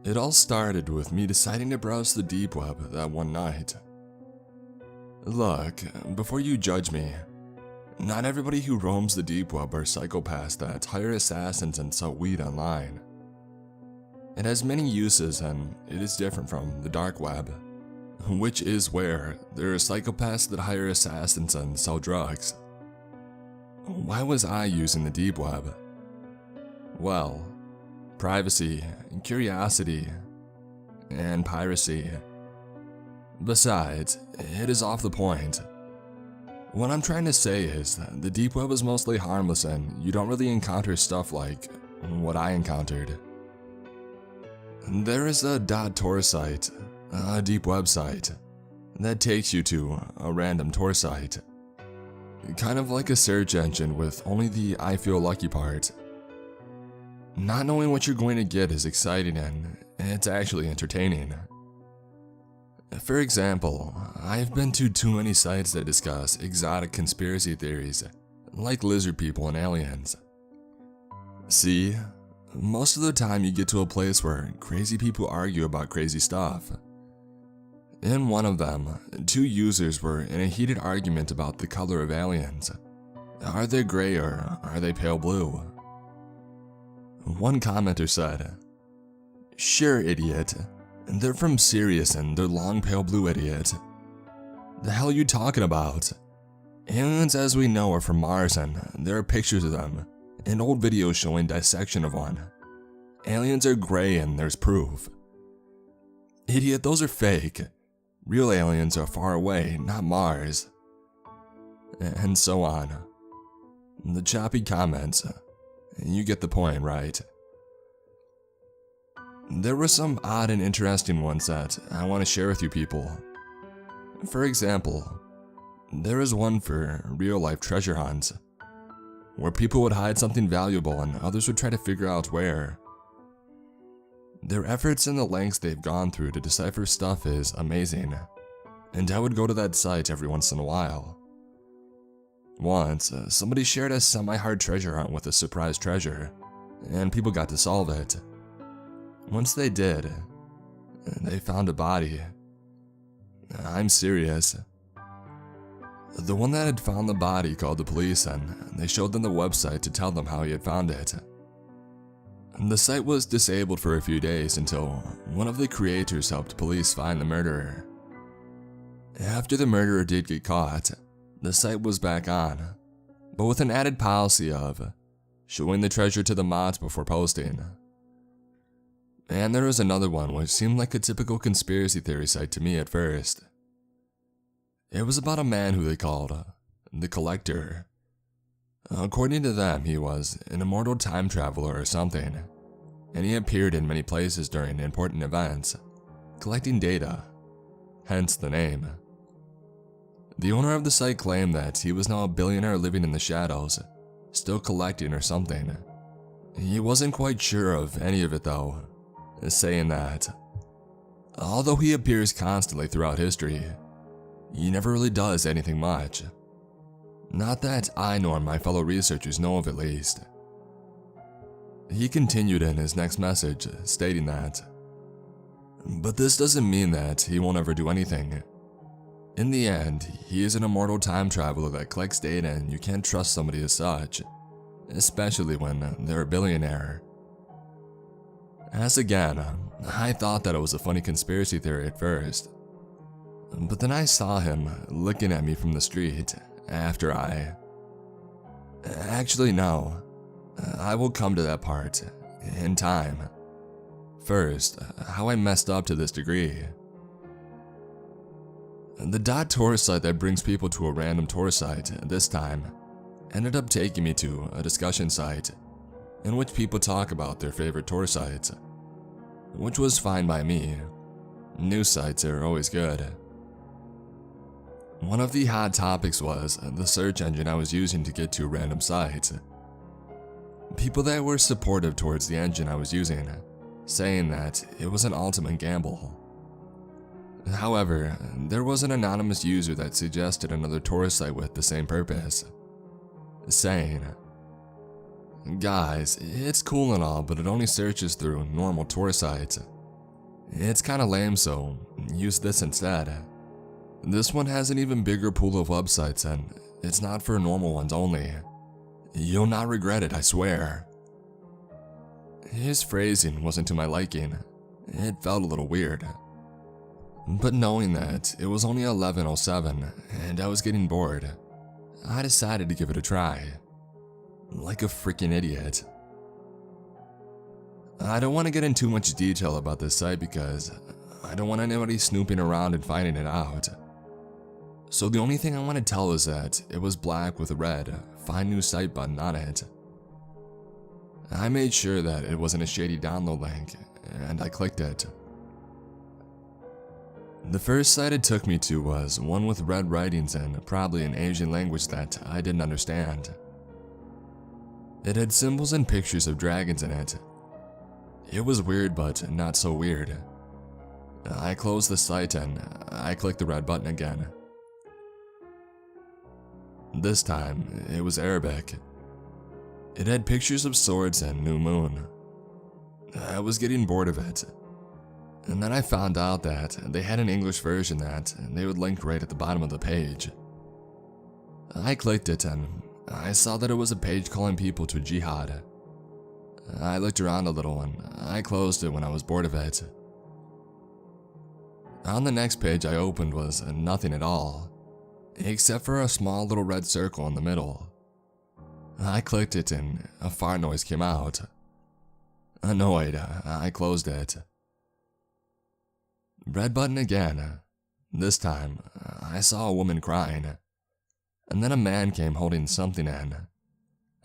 It all started with me deciding to browse the deep web that one night. Look, before you judge me, not everybody who roams the deep web are psychopaths that hire assassins and sell weed online. It has many uses and it is different from the dark web, which is where there are psychopaths that hire assassins and sell drugs. Why was I using the deep web? Well, privacy, curiosity, and piracy. Besides, it is off the point. What I'm trying to say is that the deep web is mostly harmless and you don't really encounter stuff like what I encountered. There is a .tor site, a deep website, that takes you to a random Tor site. Kind of like a search engine with only the I feel lucky part. Not knowing what you're going to get is exciting and it's actually entertaining. For example, I've been to too many sites that discuss exotic conspiracy theories, like lizard people and aliens. See, most of the time you get to a place where crazy people argue about crazy stuff. In one of them, two users were in a heated argument about the color of aliens. Are they gray or are they pale blue? One commenter said, "Sure, idiot. They're from Sirius and they're long pale blue, idiot. The hell are you talking about? Aliens as we know are from Mars and there are pictures of them and old videos showing dissection of one. Aliens are gray and there's proof. Idiot, those are fake. Real aliens are far away, not Mars." And so on. The choppy comments. You get the point, right? There were some odd and interesting ones that I want to share with you people. For example, there is one for real-life treasure hunts, where people would hide something valuable and others would try to figure out where. Their efforts and the lengths they've gone through to decipher stuff is amazing, and I would go to that site every once in a while. Once, somebody shared a semi-hard treasure hunt with a surprise treasure, and people got to solve it. Once they did, they found a body. I'm serious. The one that had found the body called the police and they showed them the website to tell them how he had found it. The site was disabled for a few days until one of the creators helped police find the murderer. After the murderer did get caught, the site was back on, but with an added policy of showing the treasure to the mods before posting. And there was another one which seemed like a typical conspiracy theory site to me at first. It was about a man who they called the Collector. According to them, he was an immortal time traveler or something, and he appeared in many places during important events, collecting data, hence the name. The owner of the site claimed that he was now a billionaire living in the shadows, still collecting or something. He wasn't quite sure of any of it though, saying that, although he appears constantly throughout history, he never really does anything much. Not that I nor my fellow researchers know of at least. He continued in his next message, stating that, but this doesn't mean that he won't ever do anything. In the end, he is an immortal time traveler that collects data and you can't trust somebody as such, especially when they're a billionaire. As again, I thought that it was a funny conspiracy theory at first, but then I saw him looking at me from the street after I... Actually no, I will come to that part in time. First, how I messed up to this degree. The .tor site that brings people to a random Tor site this time ended up taking me to a discussion site in which people talk about their favorite Tor sites, which was fine by me. News sites are always good. One of the hot topics was the search engine I was using to get to random sites. People that were supportive towards the engine I was using, saying that it was an ultimate gamble. However, there was an anonymous user that suggested another Tor site with the same purpose, saying, "Guys, it's cool and all, but it only searches through normal Tor sites. It's kinda lame, so use this instead. This one has an even bigger pool of websites and it's not for normal ones only. You'll not regret it, I swear. His phrasing wasn't to my liking. It felt a little weird. But knowing that it was only 11:07 and I was getting bored, I decided to give it a try. Like a freaking idiot. I don't want to get into too much detail about this site because I don't want anybody snooping around and finding it out. So the only thing I want to tell is that it was black with a red "Find New Site" button on it. I made sure that it wasn't a shady download link, and I clicked it. The first site it took me to was one with red writings and probably an Asian language that I didn't understand. It had symbols and pictures of dragons in it. It was weird, but not so weird. I closed the site and I clicked the red button again. This time, it was Arabic. It had pictures of swords and new moon. I was getting bored of it. And then I found out that they had an English version that they would link right at the bottom of the page. I clicked it and I saw that it was a page calling people to jihad. I looked around a little and I closed it when I was bored of it. On the next page I opened was nothing at all, except for a small little red circle in the middle. I clicked it and a fart noise came out. Annoyed, I closed it. Red button again. This time, I saw a woman crying, and then a man came holding something in.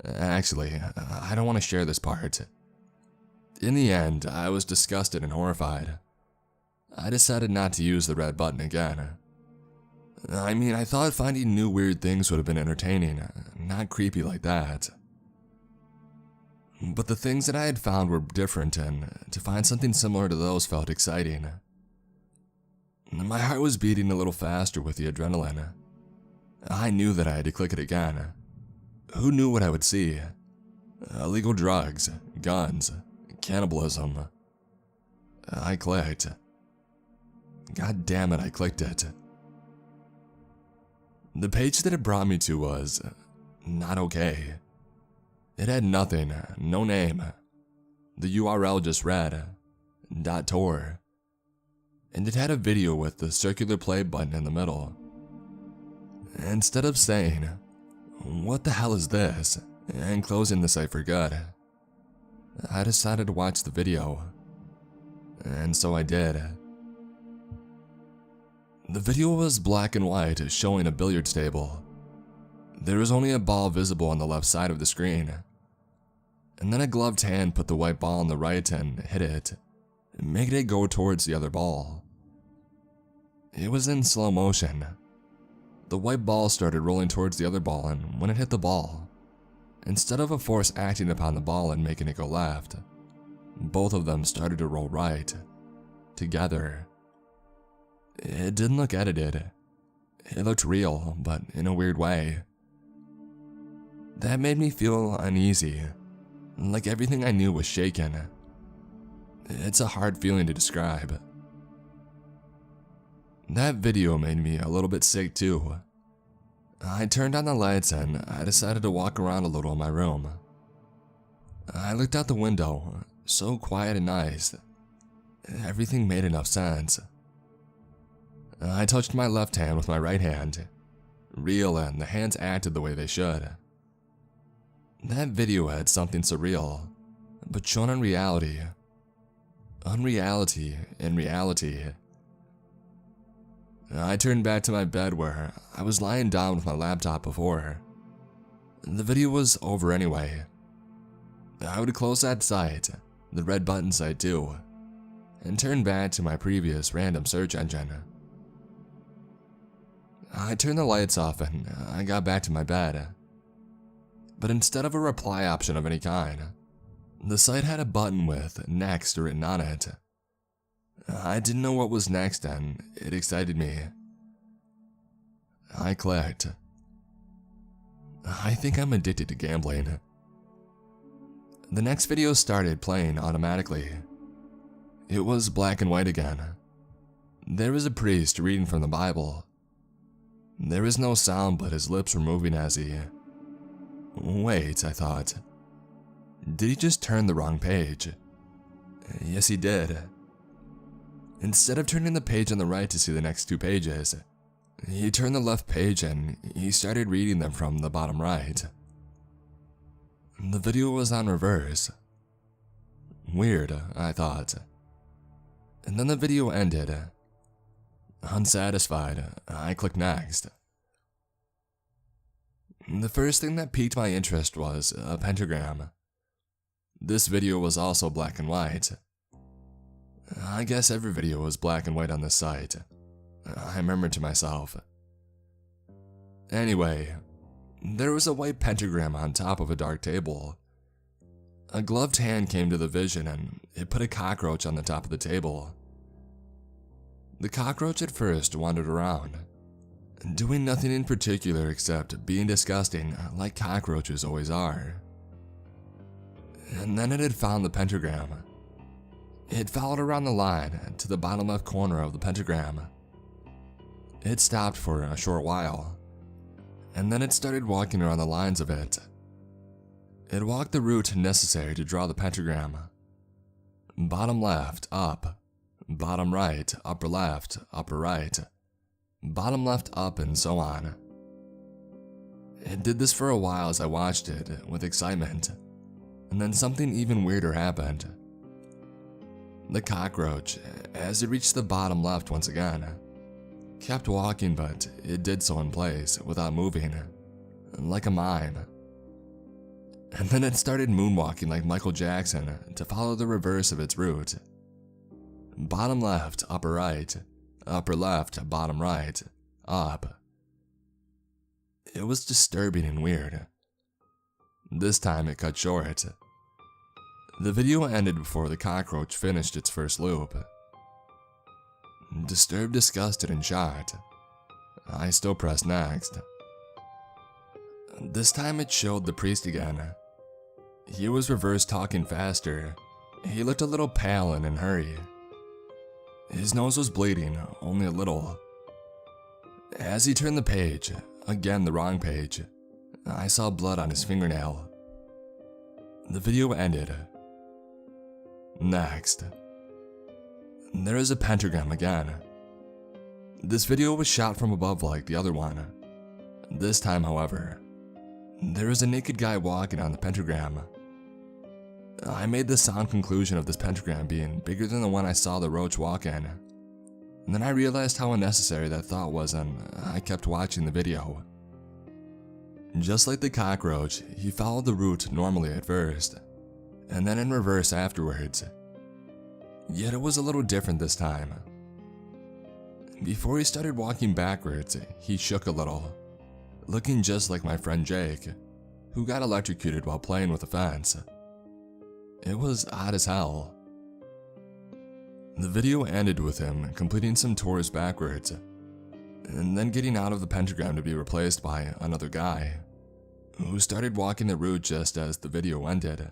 Actually, I don't want to share this part. In the end, I was disgusted and horrified. I decided not to use the red button again. I mean, I thought finding new weird things would have been entertaining, not creepy like that. But the things that I had found were different, and to find something similar to those felt exciting. My heart was beating a little faster with the adrenaline. I knew that I had to click it again. Who knew what I would see? Illegal drugs, guns, cannibalism. I clicked. God damn it, I clicked it. The page that it brought me to was not okay. It had nothing, no name. The URL just read .tor. And it had a video with the circular play button in the middle. Instead of saying, "What the hell is this?" and closing the site for good, I decided to watch the video. And so I did. The video was black and white, showing a billiards table. There was only a ball visible on the left side of the screen. And then a gloved hand put the white ball on the right and hit it, making it go towards the other ball. It was in slow motion. The white ball started rolling towards the other ball, and when it hit the ball, instead of a force acting upon the ball and making it go left, both of them started to roll right, together. It didn't look edited. It looked real, but in a weird way. That made me feel uneasy, like everything I knew was shaken. It's a hard feeling to describe. That video made me a little bit sick too. I turned on the lights and I decided to walk around a little in my room. I looked out the window, so quiet and nice. Everything made enough sense. I touched my left hand with my right hand. Real, and the hands acted the way they should. That video had something surreal, but shown in reality. Unreality in reality. I turned back to my bed where I was lying down with my laptop before. The video was over anyway. I would close that site, the red button site too, and turn back to my previous random search engine. I turned the lights off and I got back to my bed. But instead of a reply option of any kind, the site had a button with "Next" written on it. I didn't know what was next and it excited me. I clicked. I think I'm addicted to gambling. The next video started playing automatically. It was black and white again. There was a priest reading from the Bible. There was no sound, but his lips were moving as he... Wait, I thought. Did he just turn the wrong page? Yes, he did. Instead of turning the page on the right to see the next 2 pages, he turned the left page and he started reading them from the bottom right. The video was on reverse. Weird, I thought. And then the video ended. Unsatisfied, I clicked next. The first thing that piqued my interest was a pentagram. This video was also black and white. I guess every video was black and white on this site, I murmured to myself. Anyway, there was a white pentagram on top of a dark table. A gloved hand came to the vision and it put a cockroach on the top of the table. The cockroach at first wandered around, doing nothing in particular except being disgusting like cockroaches always are. And then it had found the pentagram. It followed around the line to the bottom left corner of the pentagram. It stopped for a short while, and then it started walking around the lines of it. It walked the route necessary to draw the pentagram. Bottom left, up. Bottom right, upper left, upper right. Bottom left, up, and so on. It did this for a while as I watched it with excitement, and then something even weirder happened. The cockroach, as it reached the bottom left once again, kept walking, but it did so in place without moving, like a mime. And then it started moonwalking like Michael Jackson to follow the reverse of its route. Bottom left, upper right, upper left, bottom right, up. It was disturbing and weird. This time it cut short. The video ended before the cockroach finished its first loop. Disturbed, disgusted, and shocked, I still pressed next. This time it showed the priest again. He was reverse talking faster. He looked a little pale and in a hurry. His nose was bleeding, only a little. As he turned the page, again the wrong page, I saw blood on his fingernail. The video ended. Next. There is a pentagram again. This video was shot from above like the other one. This time, however, there is a naked guy walking on the pentagram. I made the sound conclusion of this pentagram being bigger than the one I saw the roach walk in. And then I realized how unnecessary that thought was and I kept watching the video. Just like the cockroach, he followed the route normally at first, and then in reverse afterwards. Yet it was a little different this time. Before he started walking backwards, he shook a little, looking just like my friend Jake, who got electrocuted while playing with a fence. It was odd as hell. The video ended with him completing some tours backwards, and then getting out of the pentagram to be replaced by another guy, who started walking the route just as the video ended.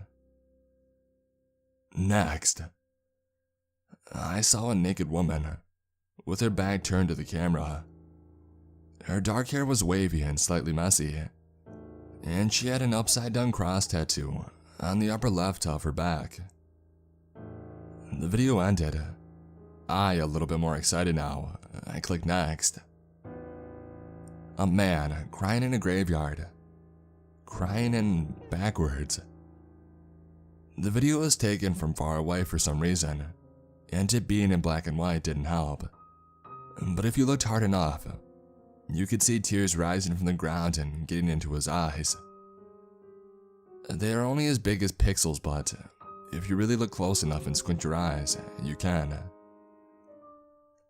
Next, I saw a naked woman, with her back turned to the camera. Her dark hair was wavy and slightly messy, and she had an upside-down cross tattoo on the upper left of her back. The video ended. A little bit more excited now, I clicked next. A man crying in a graveyard. Crying in backwards. The video was taken from far away for some reason, and it being in black and white didn't help. But if you looked hard enough, you could see tears rising from the ground and getting into his eyes. They are only as big as pixels, but if you really look close enough and squint your eyes, you can.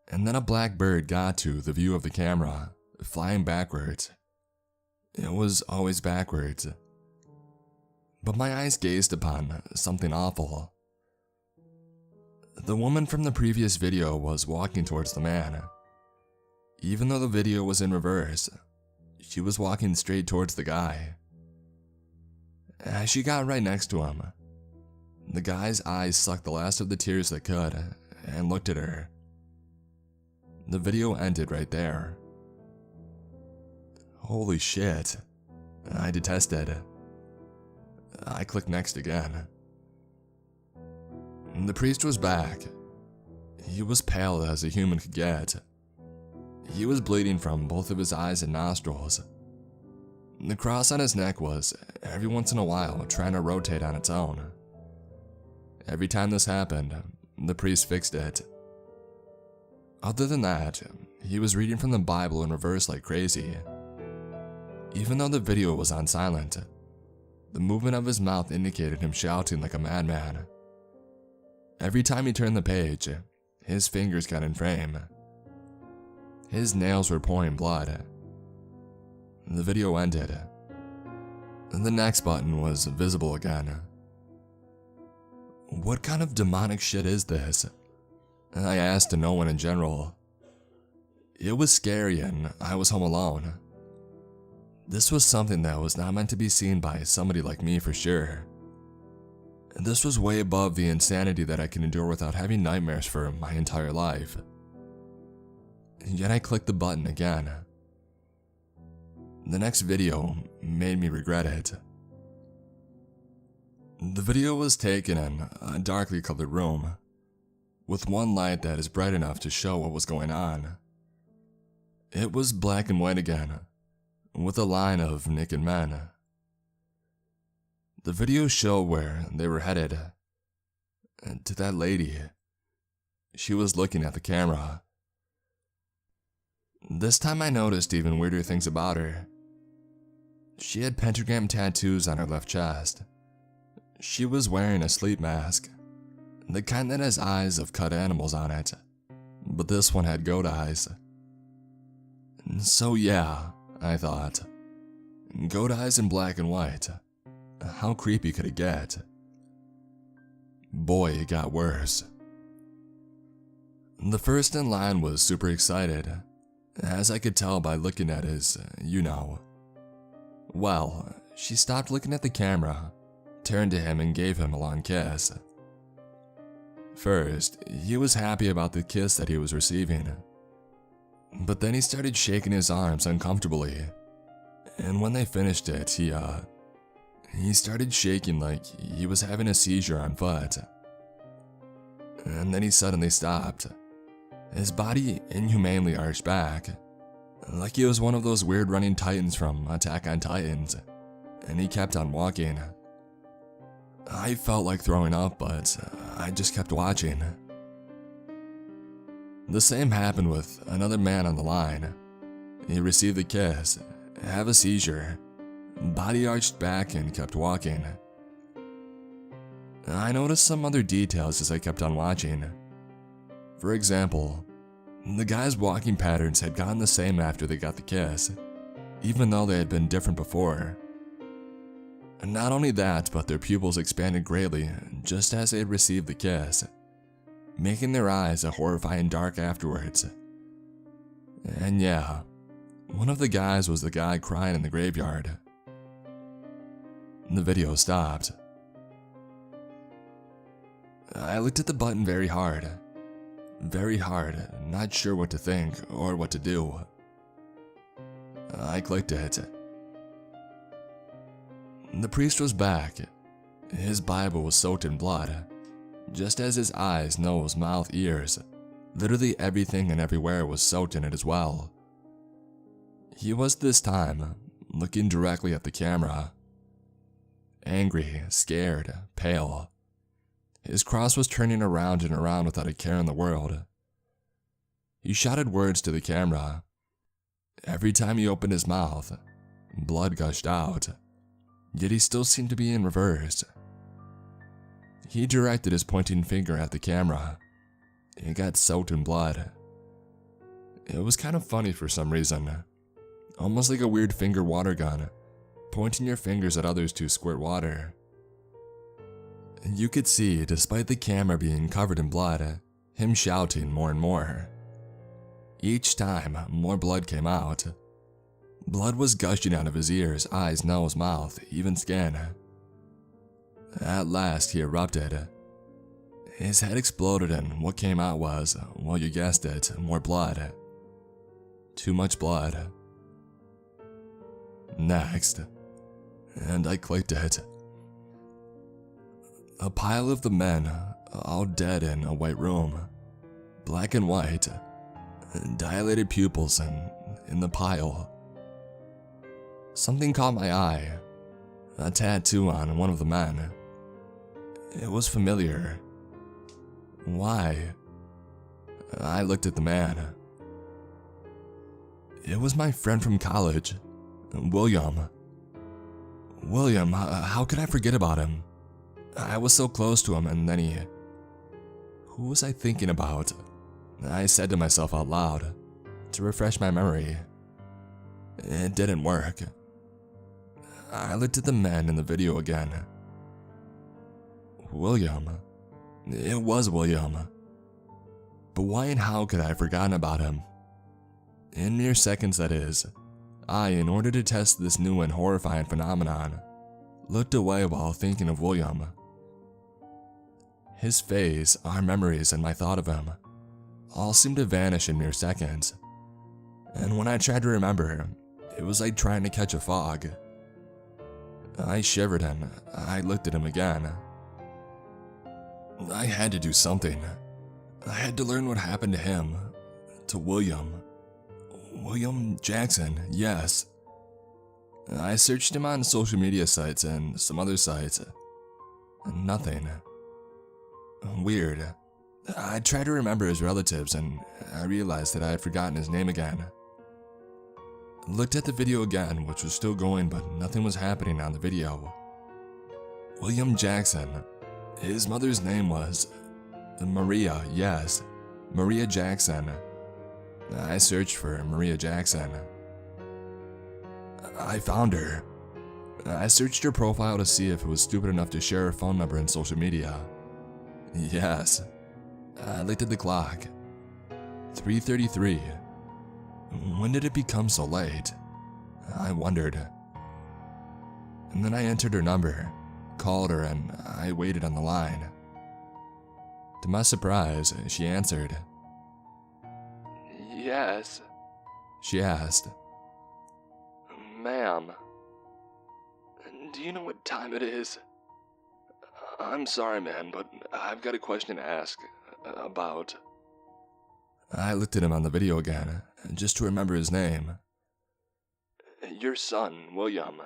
And then a black bird got to the view of the camera, flying backwards. It was always backwards. But my eyes gazed upon something awful. The woman from the previous video was walking towards the man. Even though the video was in reverse, she was walking straight towards the guy. As she got right next to him, The guy's eyes sucked the last of the tears they could and looked at her. The video ended right there. Holy shit. I detested. I clicked next again. The priest was back. He was pale as a human could get. He was bleeding from both of his eyes and nostrils. The cross on his neck was, every once in a while, trying to rotate on its own. Every time this happened, the priest fixed it. Other than that, he was reading from the Bible in reverse like crazy. Even though the video was on silent, the movement of his mouth indicated him shouting like a madman. Every time he turned the page, his fingers got in frame. His nails were pouring blood. The video ended. The next button was visible again. What kind of demonic shit is this? I asked to no one in general. It was scary and I was home alone. This was something that was not meant to be seen by somebody like me for sure. This was way above the insanity that I can endure without having nightmares for my entire life. Yet I clicked the button again. The next video made me regret it. The video was taken in a darkly colored room, with one light that is bright enough to show what was going on. It was black and white again, with a line of naked men. The video showed where they were headed. To that lady. She was looking at the camera. This time I noticed even weirder things about her. She had pentagram tattoos on her left chest. She was wearing a sleep mask, the kind that has eyes of cut animals on it, but this one had goat eyes. So yeah, I thought, goat eyes in black and white. How creepy could it get? Boy, it got worse. The first in line was super excited, as I could tell by looking at his, Well, she stopped looking at the camera, turned to him and gave him a long kiss. First, he was happy about the kiss that he was receiving, but then he started shaking his arms uncomfortably, and when they finished it, he started shaking like he was having a seizure on foot. And then he suddenly stopped. His body inhumanely arched back, like he was one of those weird running titans from Attack on Titans, and he kept on walking. I felt like throwing up, but I just kept watching. The same happened with another man on the line. He received the kiss, have a seizure, body arched back and kept walking. I noticed some other details as I kept on watching. For example, the guy's walking patterns had gotten the same after they got the kiss, even though they had been different before. And not only that, but their pupils expanded greatly just as they had received the kiss, making their eyes a horrifying dark afterwards. And yeah, one of the guys was the guy crying in the graveyard. The video stopped. I looked at the button very hard, not sure what to think or what to do. I clicked it. The priest was back. His Bible was soaked in blood, just as his eyes, nose, mouth, ears, literally everything and everywhere was soaked in it as well. He was this time looking directly at the camera. Angry, scared, pale. His cross was turning around and around without a care in the world. He shouted words to the camera. Every time he opened his mouth, blood gushed out, yet he still seemed to be in reverse. He directed his pointing finger at the camera. It got soaked in blood. It was kind of funny for some reason, almost like a weird finger water gun, pointing your fingers at others to squirt water. You could see, despite the camera being covered in blood, him shouting more and more. Each time, more blood came out. Blood was gushing out of his ears, eyes, nose, mouth, even skin. At last, he erupted. His head exploded and what came out was, well, you guessed it, more blood. Too much blood. Next. And I clicked it. A pile of the men, all dead in a white room. Black and white. Dilated pupils in the pile. Something caught my eye. A tattoo on one of the men. It was familiar. Why? I looked at the man. It was my friend from college, William. William, how could I forget about him? I was so close to him, and then he... Who was I thinking about? I said to myself out loud, to refresh my memory. It didn't work. I looked at the men in the video again. William. It was William. But why and how could I have forgotten about him? In mere seconds, that is, I, in order to test this new and horrifying phenomenon, looked away while thinking of William. His face, our memories, and my thought of him all seemed to vanish in mere seconds. And when I tried to remember, it was like trying to catch a fog. I shivered and I looked at him again. I had to do something. I had to learn what happened to him, to William. William Jackson, yes. I searched him on social media sites and some other sites. Nothing. Weird. I tried to remember his relatives and I realized that I had forgotten his name again. Looked at the video again, which was still going, but nothing was happening on the video. William Jackson. His mother's name was Maria, yes, Maria Jackson. I searched for Maria Jackson. I found her. I searched her profile to see if it was stupid enough to share her phone number in social media. Yes. I looked at the clock. 3:33. When did it become so late? I wondered. And then I entered her number, called her, and I waited on the line. To my surprise, she answered. Yes, she asked. Ma'am, do you know what time it is? I'm sorry, man, but I've got a question to ask about. I looked at him on the video again, just to remember his name. Your son, William.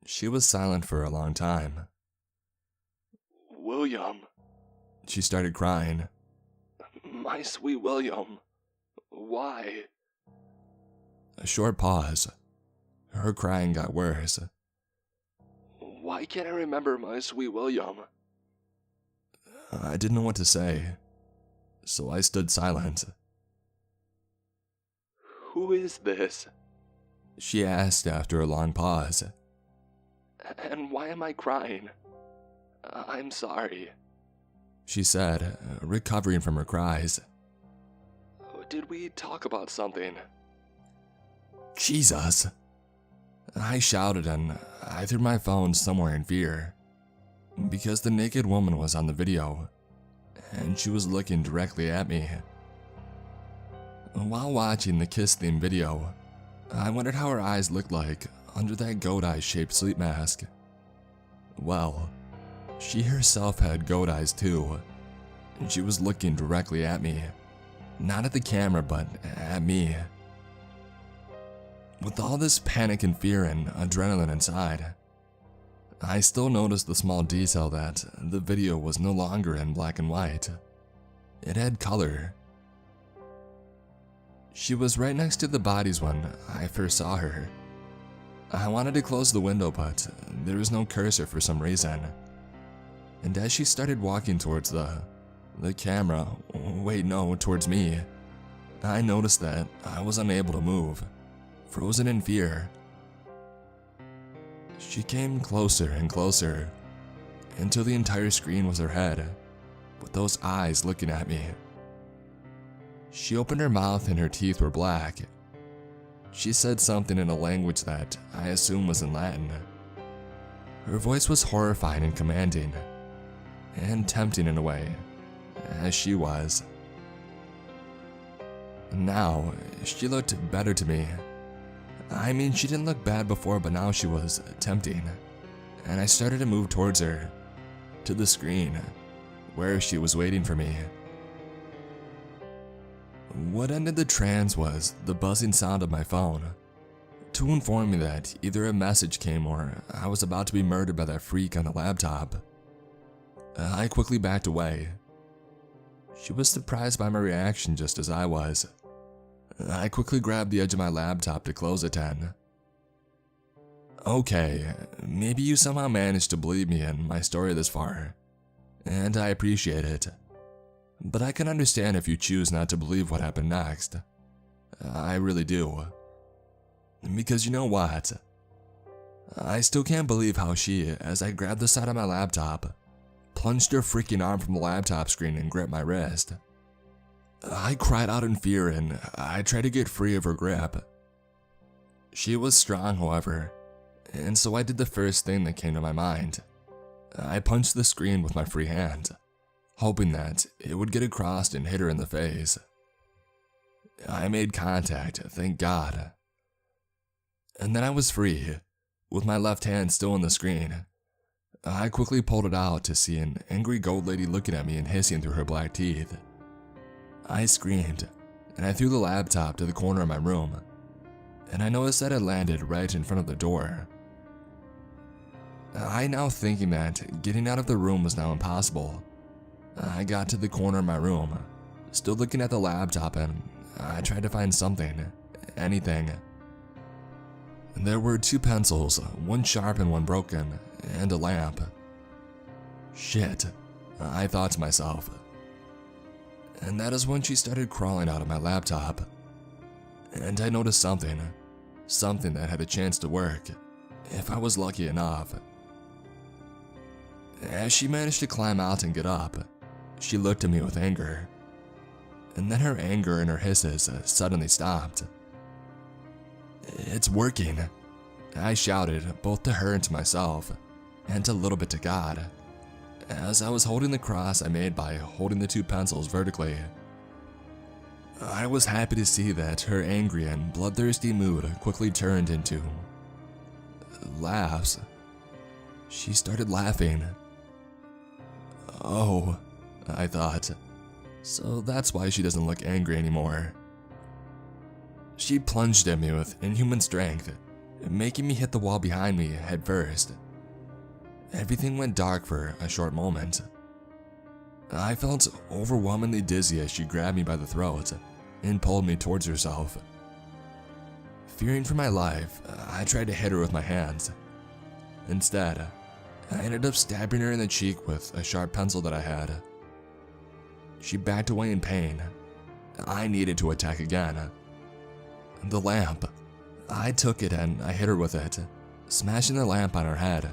She was silent for a long time. William. She started crying. My sweet William. Why? A short pause. Her crying got worse. Why can't I remember my sweet William? I didn't know what to say, so I stood silent. Who is this? She asked after a long pause. And why am I crying? I'm sorry, she said, recovering from her cries. Did we talk about something? Jesus! I shouted and I threw my phone somewhere in fear, because the naked woman was on the video, and she was looking directly at me. While watching the kiss-themed video, I wondered how her eyes looked like under that goat eye-shaped sleep mask. Well, she herself had goat eyes too, and she was looking directly at me. Not at the camera, but at me. With all this panic and fear and adrenaline inside, I still noticed the small detail that the video was no longer in black and white. It had color. She was right next to the bodies when I first saw her. I wanted to close the window, but there was no cursor for some reason. And as she started walking towards the camera, wait, no, towards me, I noticed that I was unable to move, frozen in fear. She came closer and closer, until the entire screen was her head, with those eyes looking at me. She opened her mouth and her teeth were black. She said something in a language that I assume was in Latin. Her voice was horrifying and commanding, and tempting in a way, as she was. Now, she looked better to me. I mean, she didn't look bad before, but now she was tempting, and I started to move towards her, to the screen, where she was waiting for me. What ended the trance was the buzzing sound of my phone, to inform me that either a message came or I was about to be murdered by that freak on the laptop. I quickly backed away. She was surprised by my reaction just as I was. I quickly grabbed the edge of my laptop to close it in. Okay, maybe you somehow managed to believe me in my story this far, and I appreciate it. But I can understand if you choose not to believe what happened next. I really do. Because you know what? I still can't believe how she, as I grabbed the side of my laptop, plunged her freaking arm from the laptop screen and gripped my wrist. I cried out in fear and I tried to get free of her grip. She was strong, however, and so I did the first thing that came to my mind. I punched the screen with my free hand, hoping that it would get across and hit her in the face. I made contact, thank God. And then I was free, with my left hand still on the screen. I quickly pulled it out to see an angry gold lady looking at me and hissing through her black teeth. I screamed, and I threw the laptop to the corner of my room, and I noticed that it landed right in front of the door. I now thinking that getting out of the room was now impossible. I got to the corner of my room, still looking at the laptop, and I tried to find something, anything. There were 2 pencils, one sharp and one broken, and a lamp. Shit, I thought to myself. And that is when she started crawling out of my laptop. And I noticed something that had a chance to work, if I was lucky enough. As she managed to climb out and get up, she looked at me with anger. And then her anger and her hisses suddenly stopped. It's working, I shouted, both to her and to myself, and a little bit to God, as I was holding the cross I made by holding the 2 pencils vertically. I was happy to see that her angry and bloodthirsty mood quickly turned into laughs. She started laughing. Oh, I thought, so that's why she doesn't look angry anymore. She plunged at me with inhuman strength, making me hit the wall behind me head first. Everything went dark for a short moment. I felt overwhelmingly dizzy as she grabbed me by the throat and pulled me towards herself. Fearing for my life, I tried to hit her with my hands. Instead, I ended up stabbing her in the cheek with a sharp pencil that I had. She backed away in pain. I needed to attack again. The lamp. I took it and I hit her with it, smashing the lamp on her head.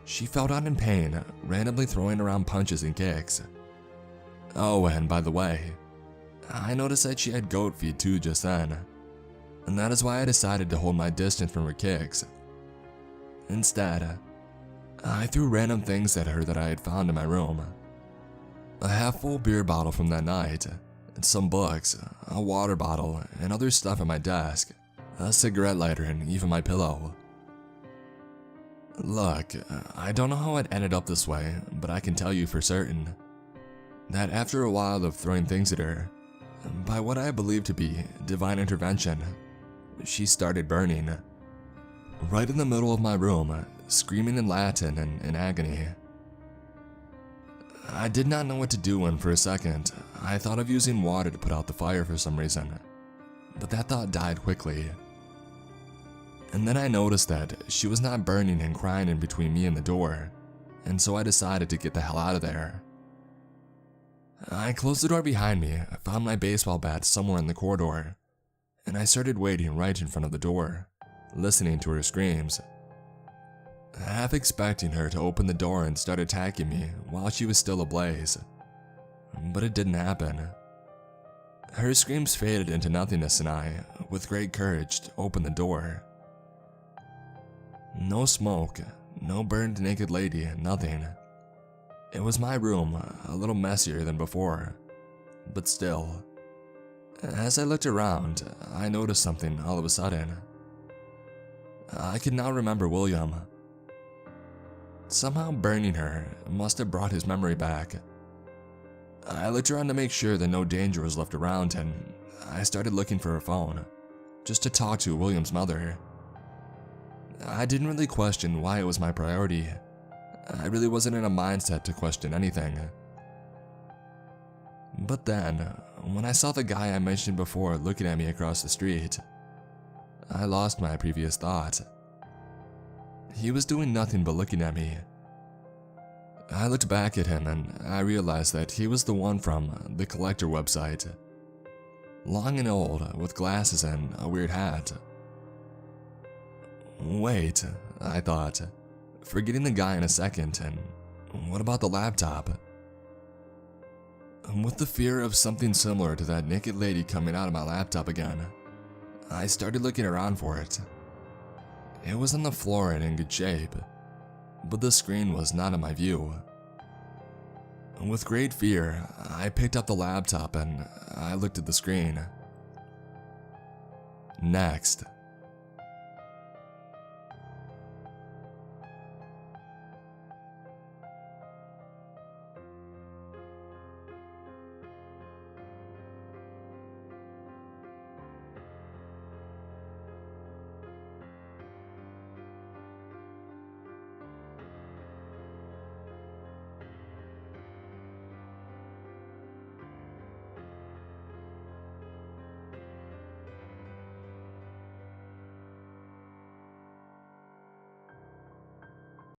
She fell down in pain, randomly throwing around punches and kicks. Oh, and by the way, I noticed that she had goat feet too just then, and that is why I decided to hold my distance from her kicks. Instead, I threw random things at her that I had found in my room. A half-full beer bottle from that night, some books, a water bottle, and other stuff at my desk, a cigarette lighter, and even my pillow. Look, I don't know how it ended up this way, but I can tell you for certain that after a while of throwing things at her, by what I believe to be divine intervention, she started burning. Right in the middle of my room, screaming in Latin and in agony. I did not know what to do when for a second, I thought of using water to put out the fire for some reason, but that thought died quickly. And then I noticed that she was not burning and crying in between me and the door, and so I decided to get the hell out of there. I closed the door behind me, found my baseball bat somewhere in the corridor, and I started waiting right in front of the door, listening to her screams. Half expecting her to open the door and start attacking me while she was still ablaze. But it didn't happen. Her screams faded into nothingness and I, with great courage, opened the door. No smoke, no burned naked lady, nothing. It was my room, a little messier than before, but still. As I looked around, I noticed something all of a sudden. I could now remember William. Somehow burning her must have brought his memory back. I looked around to make sure that no danger was left around, and I started looking for her phone, just to talk to William's mother. I didn't really question why it was my priority. I really wasn't in a mindset to question anything. But then, when I saw the guy I mentioned before looking at me across the street, I lost my previous thought. He was doing nothing but looking at me. I looked back at him and I realized that he was the one from the Collector website. Long and old, with glasses and a weird hat. Wait, I thought, forgetting the guy in a second, and what about the laptop? With the fear of something similar to that naked lady coming out of my laptop again, I started looking around for it. It was on the floor and in good shape, but the screen was not in my view. With great fear, I picked up the laptop and I looked at the screen. Next,